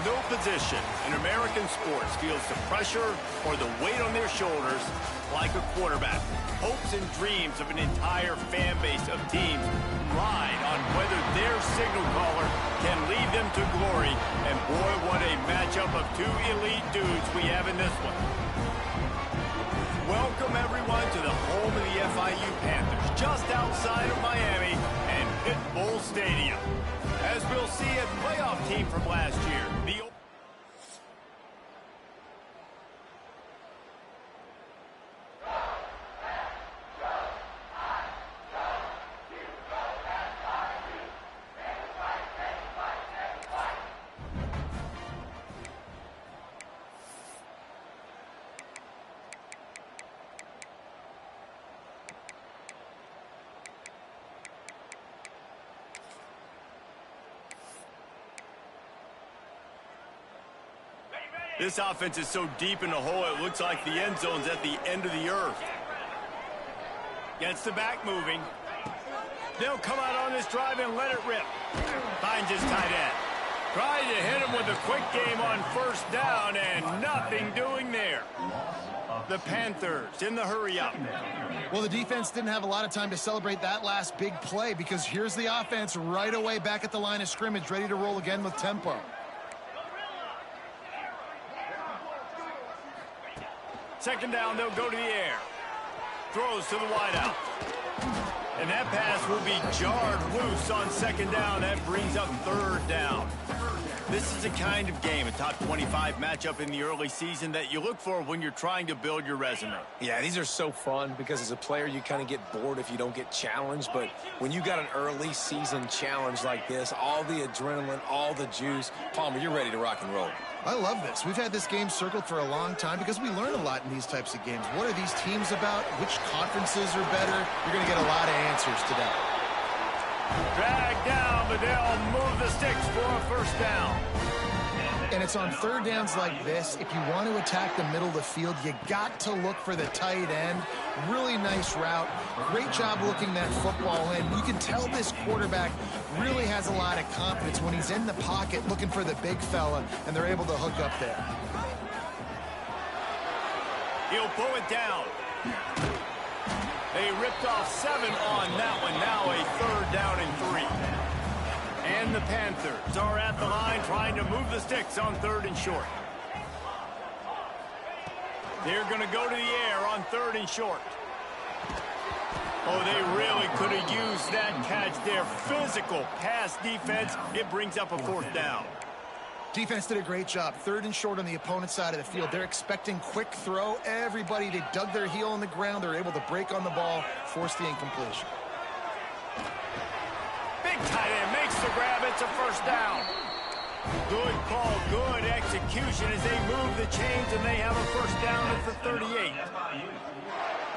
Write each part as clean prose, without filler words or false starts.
No position in American sports feels the pressure or the weight on their shoulders like a quarterback. Hopes and dreams of an entire fan base of teams ride on whether their signal caller can lead them to glory. And boy, what a matchup of two elite dudes we have in this one. Welcome, everyone, to the home of the FIU Panthers, just outside of Miami and Pit Bull Stadium. As we'll see, a playoff team from last year. This offense is so deep in the hole, it looks like the end zone's at the end of the earth. Gets the back moving. They'll come out on this drive and let it rip. Finds his tight end. Trying to hit him with a quick game on first down, and nothing doing there. The Panthers in the hurry-up. Well, the defense didn't have a lot of time to celebrate that last big play because here's the offense right away back at the line of scrimmage, ready to roll again with tempo. Second down, they'll go to the air. Throws to the wideout. And that pass will be jarred loose on second down. That brings up third down. This is the kind of game, a top 25 matchup in the early season, that you look for when you're trying to build your resume. Yeah, these are so fun because as a player, you kind of get bored if you don't get challenged. But when you got an early season challenge like this, all the adrenaline, all the juice, Palmer, you're ready to rock and roll. I love this. We've had this game circled for a long time because we learn a lot in these types of games. What are these teams about? Which conferences are better? You're going to get a lot of answers today. Drag down, but they'll move the sticks for a first down. And it's on third downs like this. If you want to attack the middle of the field, you got to look for the tight end. Really nice route. Great job looking that football in. You can tell this quarterback really has a lot of confidence when he's in the pocket looking for the big fella, and they're able to hook up there. He'll pull it down. They ripped off 7 on that one. Now a third down and 3. And the Panthers are at the line trying to move the sticks on third and short. They're going to go to the air on third and short. Oh, they really could have used that catch there. Physical pass defense. It brings up a fourth down. Defense did a great job. Third and short on the opponent's side of the field. They're expecting quick throw. Everybody, they dug their heel on the ground. They're able to break on the ball, force the incompletion. Big tight end makes the grab. It's a first down. Good call, good execution as they move the chains, and they have a first down at the 38.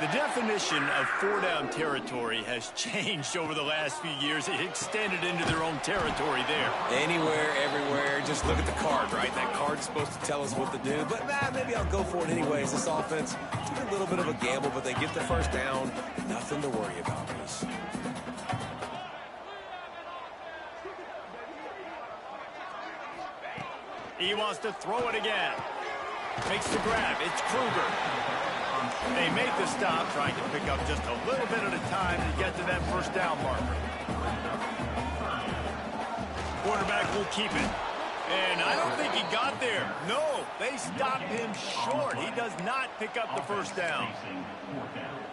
The definition of four-down territory has changed over the last few years. It extended into their own territory there. Anywhere, everywhere, just look at the card, right? That card's supposed to tell us what to do, but maybe I'll go for it anyways. This offense, a little bit of a gamble, but they get the first down. Nothing to worry about, Reese. He wants to throw it again. Makes the grab. It's Kruger. They make the stop, trying to pick up just a little bit at a time to get to that first down marker. Quarterback will keep it. And I don't think he got there. No, they stopped him short. He does not pick up the first down.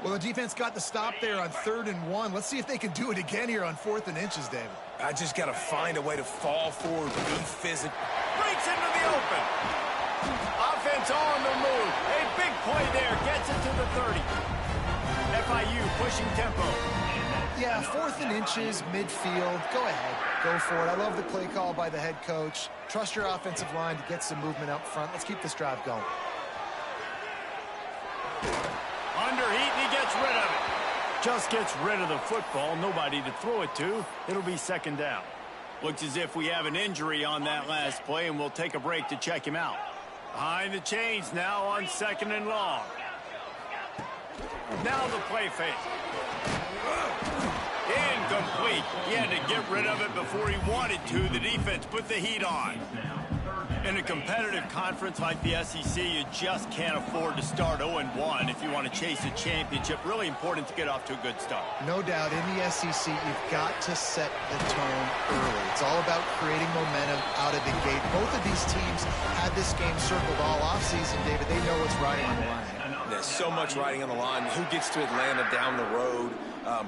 Well, the defense got the stop there on 3rd and 1. Let's see if they can do it again here on 4th and inches, David. I just got to find a way to fall forward, be physical. Breaks into the open. Offense on the move. A big play there. Gets it to the 30. FIU pushing tempo. Yeah, 4th and inches, midfield. Go ahead. Go for it. I love the play call by the head coach. Trust your offensive line to get some movement up front. Let's keep this drive going. Under heat, and he gets rid of it. Just gets rid of the football. Nobody to throw it to. It'll be second down. Looks as if we have an injury on that last play, and we'll take a break to check him out. Behind the chains now on 2nd and long. Now the play fake. Incomplete. He had to get rid of it before he wanted to. The defense put the heat on. In a competitive conference like the SEC, you just can't afford to start 0-1 if you want to chase a championship. Really important to get off to a good start. No doubt, in the SEC, you've got to set the tone early. It's all about creating momentum out of the gate. Both of these teams had this game circled all offseason, David. They know what's riding on the line. There's so much riding on the line. Who gets to Atlanta down the road?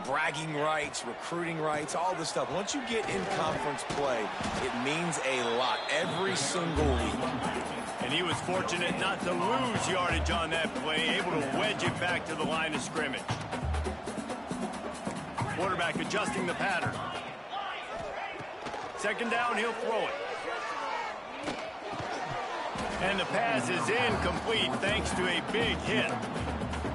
Bragging rights, recruiting rights, all this stuff. Once you get in conference play, it means a lot every single week. And he was fortunate not to lose yardage on that play, able to wedge it back to the line of scrimmage. Quarterback adjusting the pattern. Second down, he'll throw it. And the pass is incomplete thanks to a big hit.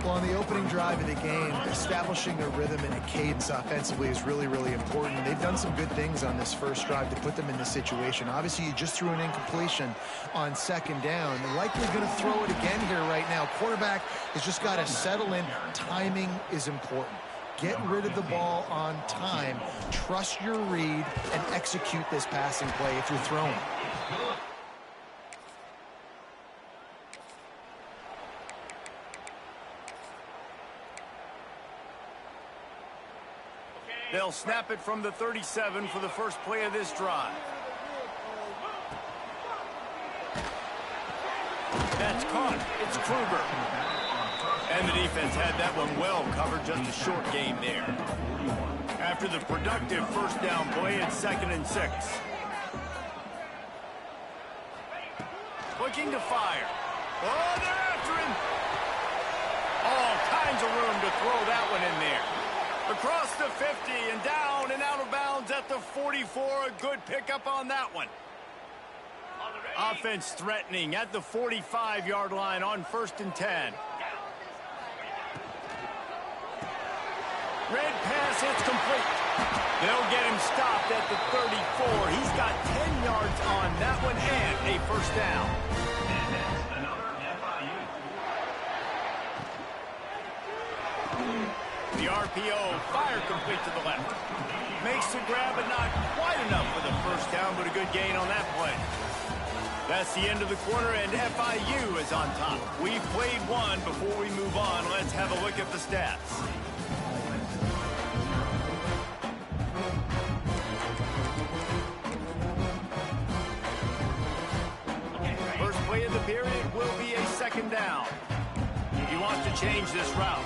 Well, on the opening drive of the game, establishing a rhythm and a cadence offensively is really, really important. They've done some good things on this first drive to put them in this situation. Obviously, you just threw an incompletion on second down. They're likely going to throw it again here right now. Quarterback has just got to settle in. Timing is important. Get rid of the ball on time. Trust your read and execute this passing play if you're throwing. They'll snap it from the 37 for the first play of this drive. That's caught. It's Kruger. And the defense had that one well covered, just a short game there. After the productive first down play, it's 2nd and 6. Looking to fire. Oh, they're after him. All kinds of room to throw that one in there. Across the 50 and down and out of bounds at the 44. A good pickup on that one. Offense threatening at the 45-yard line on 1st and 10. Red pass, it's complete. They'll get him stopped at the 34. He's got 10 yards on that one and a first down. And that's another FIU. The RPO, fire complete to the left. Makes the grab, but not quite enough for the first down, but a good gain on that play. That's the end of the quarter, and FIU is on top. We've played one. Before we move on, let's have a look at the stats. First play of the period will be a second down. He wants to change this route.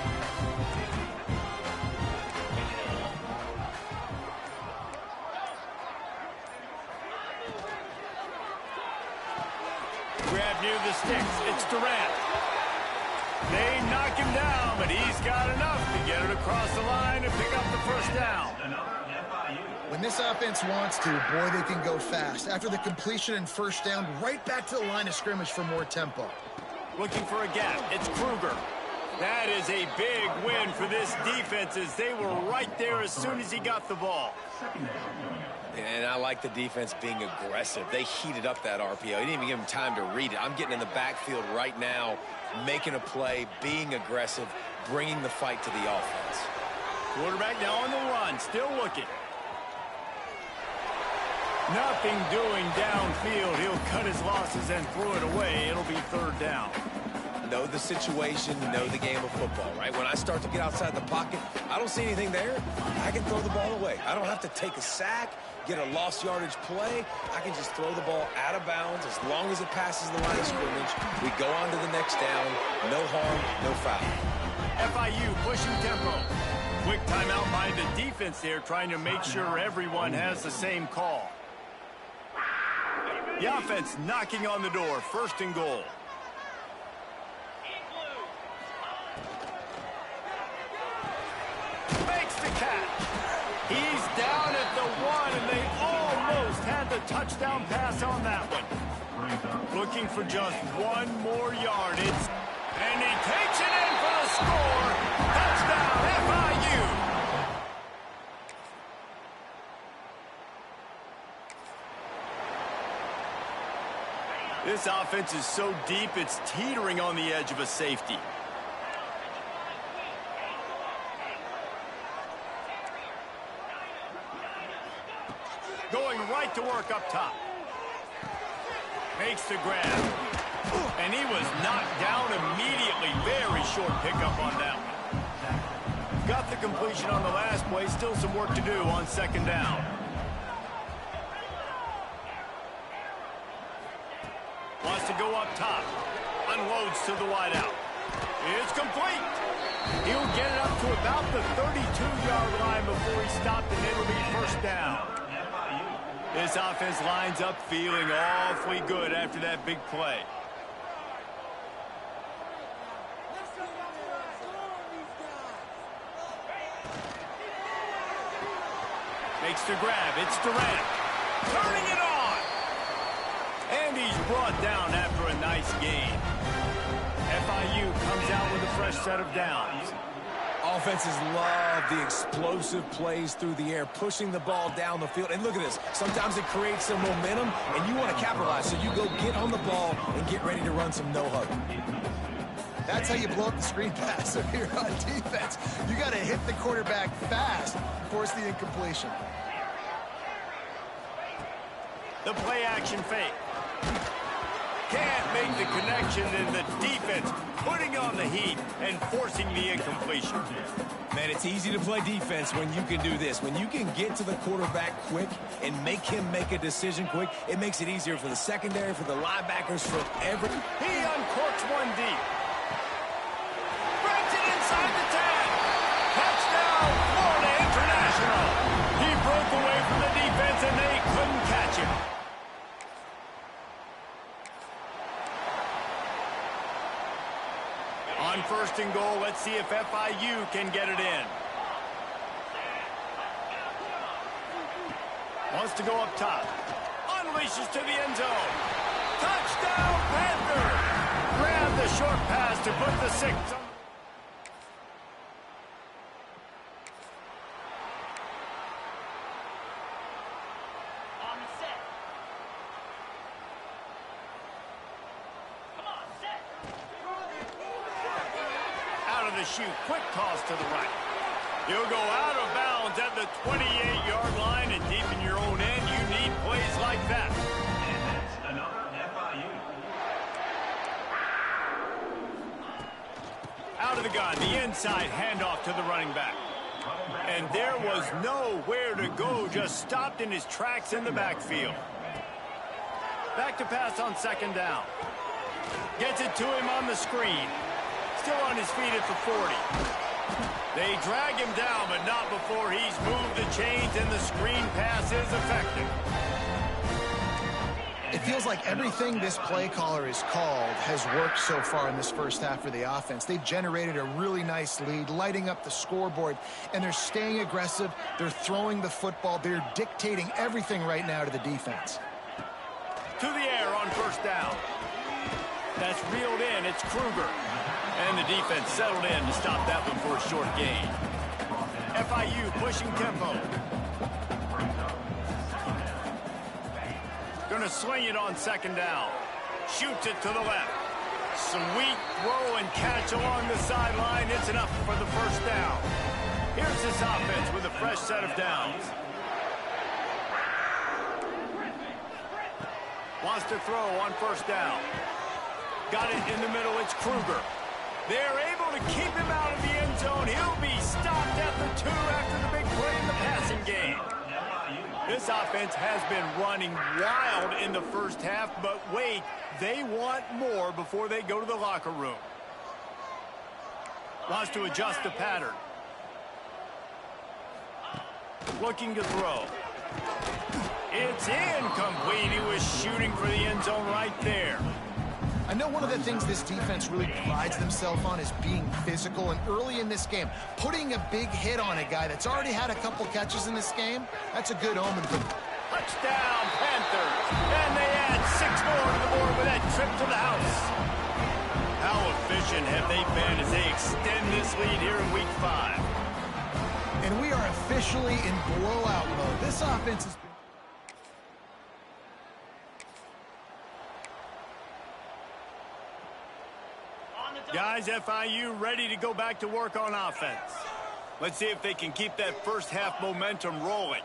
Grab near the sticks. It's Durant. They knock him down, but he's got enough to get it across the line and pick up the first down. When this offense wants to, boy, they can go fast. After the completion and first down, right back to the line of scrimmage for more tempo. Looking for a gap. It's Kruger. That is a big win for this defense as they were right there as soon as he got the ball. And I like the defense being aggressive. They heated up that RPO. He didn't even give him time to read it. I'm getting in the backfield right now, making a play, being aggressive, bringing the fight to the offense. Quarterback now on the run, still looking. Nothing doing downfield. He'll cut his losses and throw it away. It'll be third down. Know the situation, know the game of football, right? When I start to get outside the pocket, I don't see anything there. I can throw the ball away. I don't have to take a sack, get a lost yardage play. I can just throw the ball out of bounds as long as it passes the line of scrimmage. We go on to the next down. No harm, no foul. FIU pushing tempo. Quick timeout by the defense there, trying to make sure everyone has the same call. The offense knocking on the door. 1st and goal. Makes the catch. He's down at the 1, and they almost had the touchdown pass on that one. Looking for just one more yardage. And he takes it in for the score. Touchdown, FIU. This offense is so deep, it's teetering on the edge of a safety. Going right to work up top. Makes the grab. And he was knocked down immediately. Very short pickup on that one. Got the completion on the last play. Still some work to do on second down. Wants to go up top. Unloads to the wideout. It's complete. He'll get it up to about the 32-yard line before he stopped, and it'll be first down. This offense lines up feeling awfully good after that big play. Makes the grab. It's Durant. Turning it on. And he's brought down after a nice gain. FIU comes out with a fresh set of downs. Offenses love the explosive plays through the air, pushing the ball down the field. And look at this. Sometimes it creates some momentum, and you want to capitalize. So you go get on the ball and get ready to run some no-huddle. That's how you blow up the screen pass. So here on defense, you got to hit the quarterback fast, force the incompletion. The play action fake. Can't make the connection, and the defense putting on the heat and forcing the incompletion. Man, it's easy to play defense when you can do this. When you can get to the quarterback quick and make him make a decision quick, it makes it easier for the secondary, for the linebackers, for every... He uncorks one deep. Breaks it inside the 10. Touchdown, Florida International. He broke away from the defense, and they couldn't catch him. On first and goal, let's see if FIU can get it in. Wants to go up top. Unleashes to the end zone. Touchdown, Panther! Grab the short pass to put the 6 on. Shoot. Quick toss to the right. He'll go out of bounds at the 28-yard line, and deep in your own end, you need plays like that. And that's another FIU. Out of the gun, the inside handoff to the running back. And there was nowhere to go, just stopped in his tracks in the backfield. Back to pass on second down. Gets it to him on the screen. Still on his feet at the 40. They drag him down, but not before he's moved the chains, and the screen pass is effective. It feels like everything this play caller has called has worked so far in this first half for the offense. They've generated a really nice lead, lighting up the scoreboard, and they're staying aggressive. They're throwing the football. They're dictating everything right now to the defense. To the air on first down. That's reeled in. It's Kruger. And the defense settled in to stop that one for a short gain. FIU pushing tempo. Gonna swing it on second down. Shoots it to the left. Sweet throw and catch along the sideline. It's enough for the first down. Here's this offense with a fresh set of downs. Wants to throw on first down. Got it in the middle. It's Kruger. They're able to keep him out of the end zone. He'll be stopped at the 2 after the big play in the passing game. This offense has been running wild in the first half, but wait, they want more before they go to the locker room. Wants to adjust the pattern. Looking to throw. It's incomplete. He was shooting for the end zone right there. I know one of the things this defense really prides themselves on is being physical, and early in this game, putting a big hit on a guy that's already had a couple catches in this game, that's a good omen for them. Touchdown, Panthers! And they add 6 more to the board with that trip to the house. How efficient have they been as they extend this lead here in Week 5? And we are officially in blowout mode. This offense is... Guys, FIU ready to go back to work on offense. Let's see if they can keep that first half momentum rolling.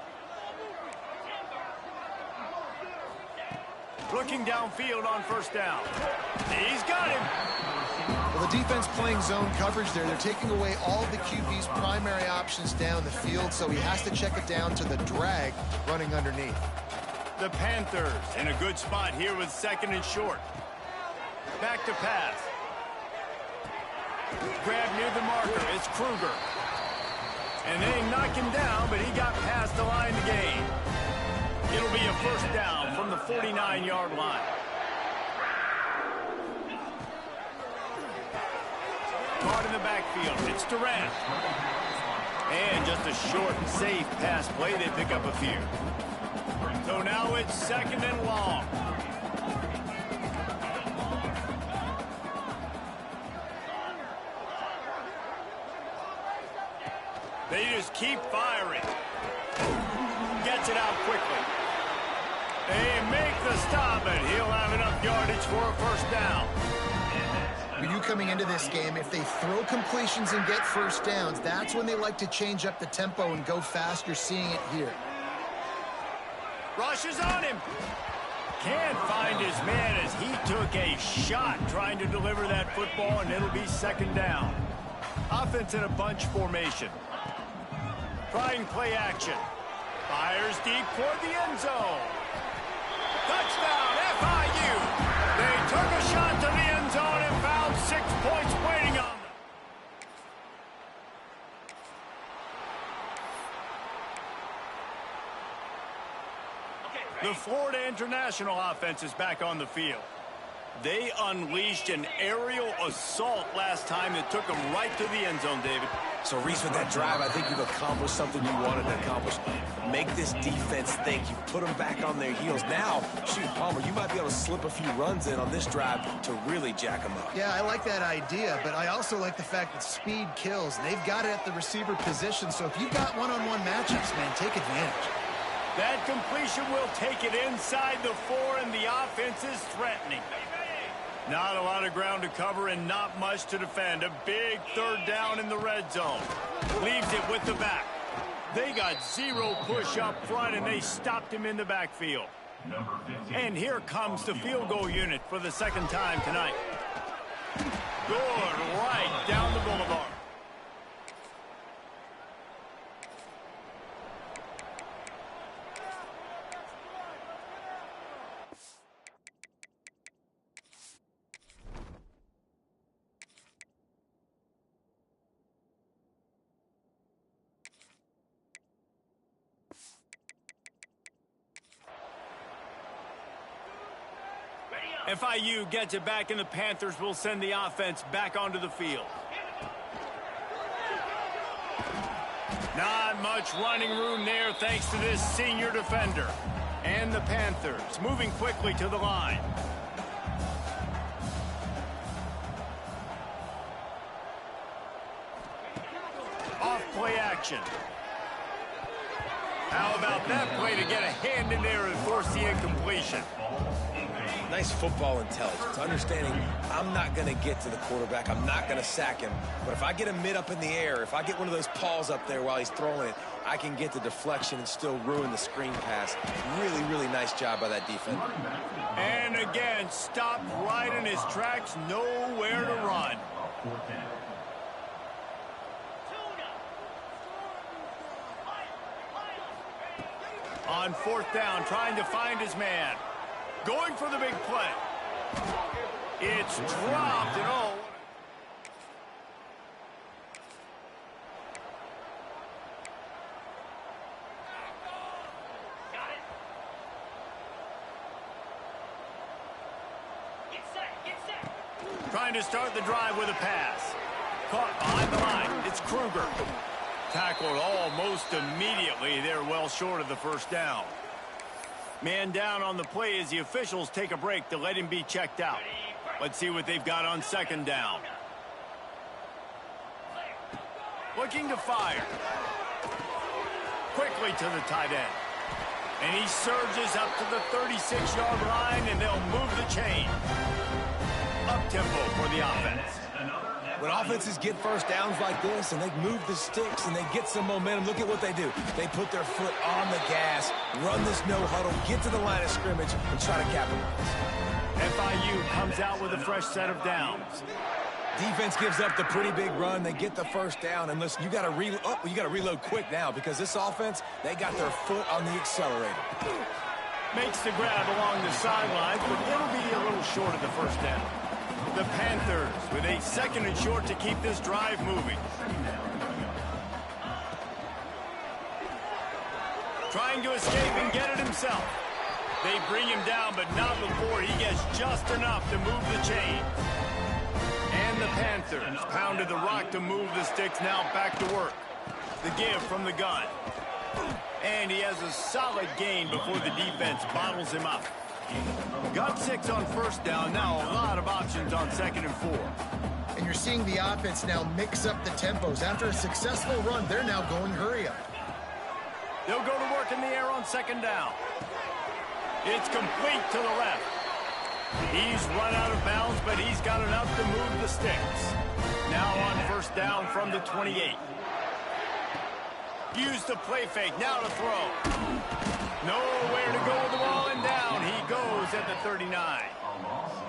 Looking downfield on first down. He's got him. Well, the defense playing zone coverage there. They're taking away all of the QB's primary options down the field, so he has to check it down to the drag running underneath. The Panthers in a good spot here with second and short. Back to pass. Grab near the marker. It's Kruger. And they knock him down, but he got past the line to gain. It'll be a first down from the 49-yard line. Caught in the backfield. It's Durant. And just a short, safe pass play. They pick up a few. So now it's second and long. They just keep firing. Gets it out quickly. They make the stop, and he'll have enough yardage for a first down. For you coming into this game, if they throw completions and get first downs, that's when they like to change up the tempo and go fast. You're seeing it here. Rushes on him. Can't find his man as he took a shot trying to deliver that football, and it'll be second down. Offense in a bunch formation. Trying play action. Fires deep toward the end zone. Touchdown, FIU. They took a shot to the end zone and found 6 points waiting on them. The Florida International offense is back on the field. They unleashed an aerial assault last time that took them right to the end zone, David. So, Reese, with that drive, I think you've accomplished something you wanted to accomplish. Make this defense think. You put them back on their heels. Now, shoot, Palmer, you might be able to slip a few runs in on this drive to really jack them up. Yeah, I like that idea, but I also like the fact that speed kills, and they've got it at the receiver position. So if you've got one-on-one matchups, man, take advantage. That completion will take it inside the 4, and the offense is threatening. Not a lot of ground to cover and not much to defend. A big third down in the red zone. Leaves it with the back. They got 0 push up front, and they stopped him in the backfield. And here comes the field goal unit for the second time tonight. Good, right down the boulevard. FIU gets it back, and the Panthers will send the offense back onto the field. Not much running room there thanks to this senior defender. And the Panthers moving quickly to the line. Off play action. How about that play to get a hand in there and force the incompletion? Nice football intelligence, understanding I'm not going to get to the quarterback, I'm not going to sack him, but if I get him mid up in the air, if I get one of those paws up there while he's throwing it, I can get the deflection and still ruin the screen pass. Really, really nice job by that defender. And again, stopped right in his tracks, nowhere to run. On fourth down, trying to find his man. Going for the big play. It's dropped, and oh. Trying to start the drive with a pass. Caught behind the line. It's Kruger. Tackled almost immediately. They're well short of the first down. Man down on the play as the officials take a break to let him be checked out. Let's see what they've got on second down. Looking to fire. Quickly to the tight end. And he surges up to the 36-yard line, and they'll move the chain. Up-tempo for the offense. When offenses get first downs like this and they move the sticks and they get some momentum, look at what they do. They put their foot on the gas, run this no huddle, get to the line of scrimmage, and try to capitalize. FIU comes out with a fresh set of downs. Defense gives up the pretty big run. They get the first down. And listen, you got to reload quick now because this offense, they got their foot on the accelerator. Makes the grab along the sidelines, but it'll be a little short of the first down. The Panthers with a 2nd and short to keep this drive moving. Trying to escape and get it himself. They bring him down, but not before he gets just enough to move the chain. And the Panthers pounded the rock to move the sticks, now back to work. The give from the gun. And he has a solid gain before the defense bottles him up. Got 6 on first down, now a lot of options on 2nd and 4. And you're seeing the offense now mix up the tempos. After a successful run, they're now going hurry up. They'll go to work in the air on 2nd down. It's complete to the left. He's run out of bounds, but he's got enough to move the sticks. Now on first down from the 28. Use the play fake, now to throw. Nowhere to go with the ball, and down he goes at the 39.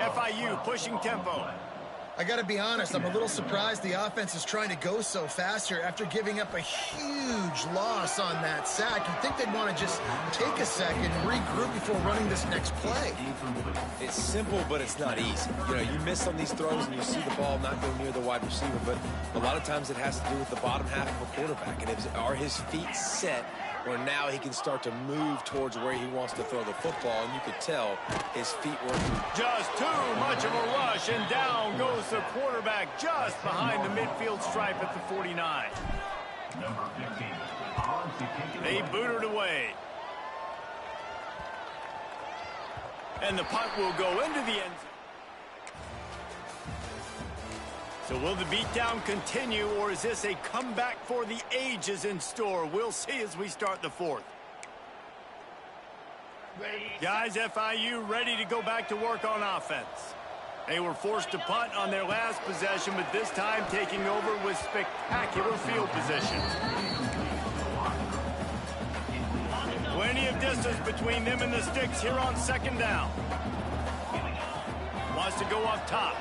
FIU pushing tempo. I got to be honest, I'm a little surprised the offense is trying to go so fast here after giving up a huge loss on that sack. You'd think they'd want to just take a second and regroup before running this next play. It's simple, but it's not easy. You know, you miss on these throws and you see the ball not go near the wide receiver, but a lot of times it has to do with the bottom half of a quarterback. And are his feet set where now he can start to move towards where he wants to throw the football, and you could tell his feet were just too much of a rush, and down goes the quarterback just behind the midfield stripe at the 49. Number 15. They boot it away. And the punt will go into the end zone. So will the beatdown continue, or is this a comeback for the ages in store? We'll see as we start the 4th. Guys, FIU ready to go back to work on offense. They were forced to punt on their last possession, but this time taking over with spectacular field position. Plenty of distance between them and the sticks here on 2nd down. Wants to go up top.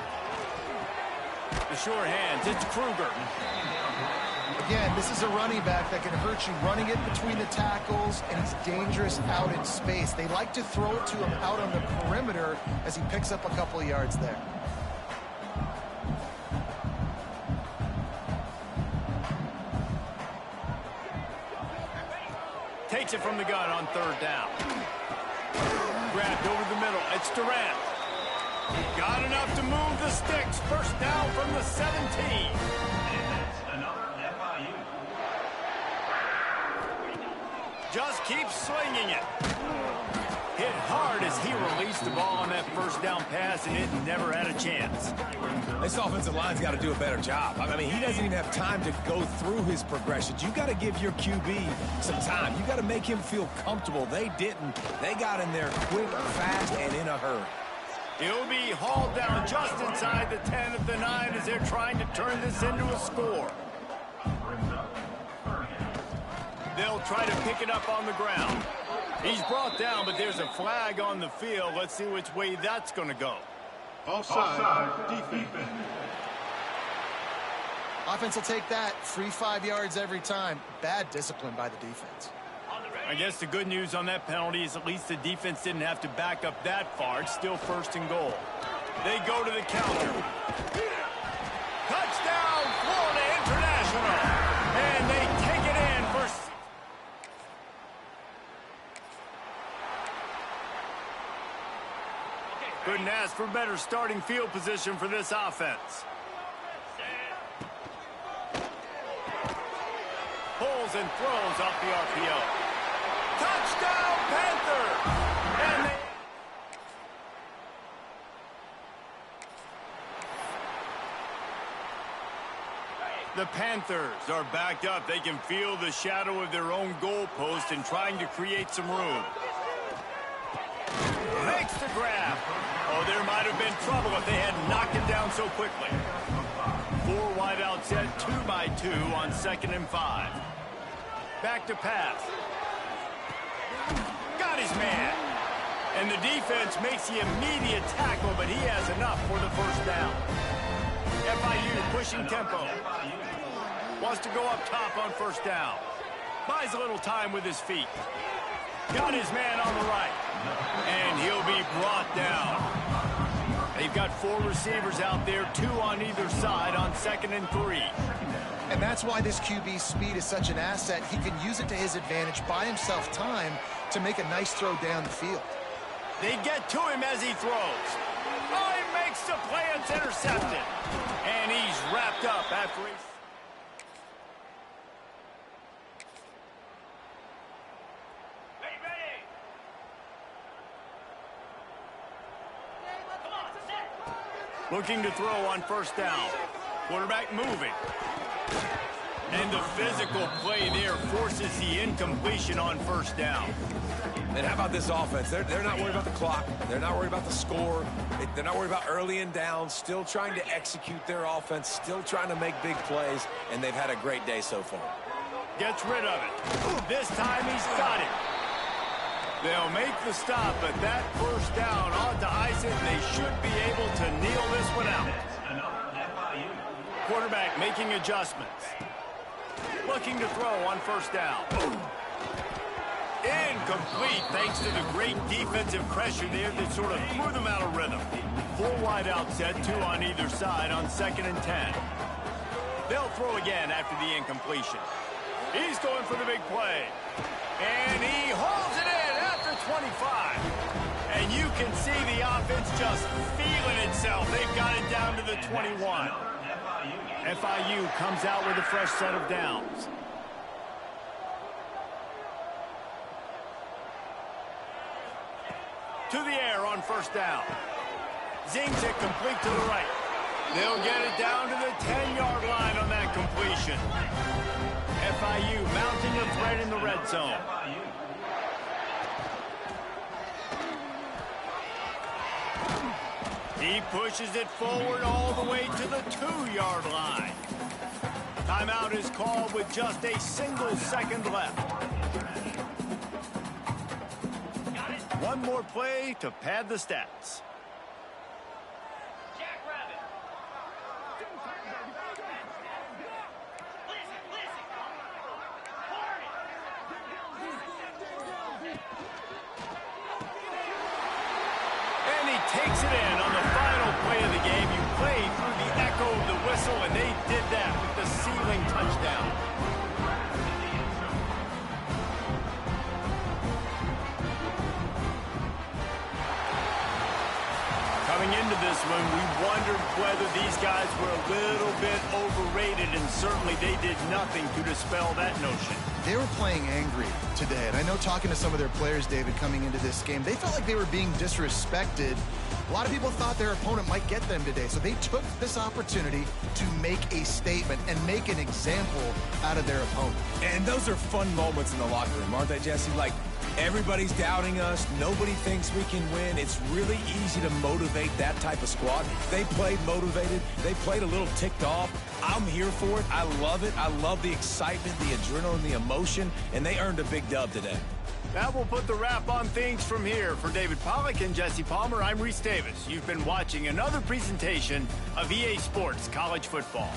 The sure hands, it's Kruger. Again, this is a running back that can hurt you running it between the tackles, and he's dangerous out in space. They like to throw it to him out on the perimeter as he picks up a couple of yards there. Takes it from the gun on 3rd down. Grabbed over the middle, it's Durant. Got enough to move the sticks. First down from the 17. And that's another FIU. Just keeps slinging it. Hit hard as he released the ball on that first down pass, and it never had a chance. This offensive line's got to do a better job. I mean, he doesn't even have time to go through his progressions. You got to give your QB some time. You got to make him feel comfortable. They didn't. They got in there quick, fast, and in a hurry. He'll be hauled down just inside the 10 of the 9 as they're trying to turn this into a score. They'll try to pick it up on the ground. He's brought down, but there's a flag on the field. Let's see which way that's going to go. Offside, defense. Offense will take that. Free 5 yards every time. Bad discipline by the defense. I guess the good news on that penalty is at least the defense didn't have to back up that far. It's still 1st and goal. They go to the counter. Touchdown, Florida International. And they take it in for... Couldn't ask for better starting field position for this offense. Pulls and throws off the RPO. Touchdown, Panthers! And the Panthers are backed up. They can feel the shadow of their own goalpost and trying to create some room. Makes the grab. Oh, there might have been trouble if they had knocked him down so quickly. 4 wide out set, 2x2 on 2nd and 5. Back to pass. Got his man. And the defense makes the immediate tackle, but he has enough for the first down. FIU pushing tempo. Wants to go up top on first down. Buys a little time with his feet. Got his man on the right. And he'll be brought down. They've got 4 receivers out there, 2 on either side on 2nd and 3. And that's why this QB's speed is such an asset. He can use it to his advantage, buy himself time to make a nice throw down the field. They get to him as he throws. Oh, he makes the play. It's intercepted. And he's wrapped up after he... Looking to throw on first down. Quarterback moving. And the physical play there forces the incompletion on first down. And how about this offense? They're not worried about the clock. They're not worried about the score. They're not worried about early and down. Still trying to execute their offense. Still trying to make big plays. And they've had a great day so far. Gets rid of it. This time he's got it. They'll make the stop, but that first down ought to ice it. They should be able to kneel this one out. Quarterback making adjustments. Looking to throw on first down. Incomplete thanks to the great defensive pressure there that sort of threw them out of rhythm. 4 wide out set, 2 on either side on 2nd and 10. They'll throw again after the incompletion. He's going for the big play. And he holds it in after 25. And you can see the offense just feeling itself. They've got it down to the 21. FIU comes out with a fresh set of downs. To the air on first down. Zings it complete to the right. They'll get it down to the 10-yard line on that completion. FIU mounting the threat in the red zone. He pushes it forward all the way to the 2-yard line. Timeout is called with just a single second left. One more play to pad the stats. And he takes it in on the final play of the game. You play through the echo of the whistle, and they did that with the ceiling touchdown. Coming into this one, we wondered whether these guys were a little bit overrated, and certainly they did nothing to dispel that notion. They were playing angry today, and I know talking to some of their players, David, coming into this game, they felt like they were being disrespected. A lot of people thought their opponent might get them today, so they took this opportunity to make a statement and make an example out of their opponent. And those are fun moments in the locker room, aren't they, Jesse? Like, everybody's doubting us. Nobody thinks we can win. It's really easy to motivate that type of squad. They played motivated. They played a little ticked off. I'm here for it. I love it. I love the excitement, the adrenaline, the emotion, and they earned a big dub today. That will put the wrap on things from here. For David Pollack and Jesse Palmer, I'm Reese Davis. You've been watching another presentation of EA Sports College Football.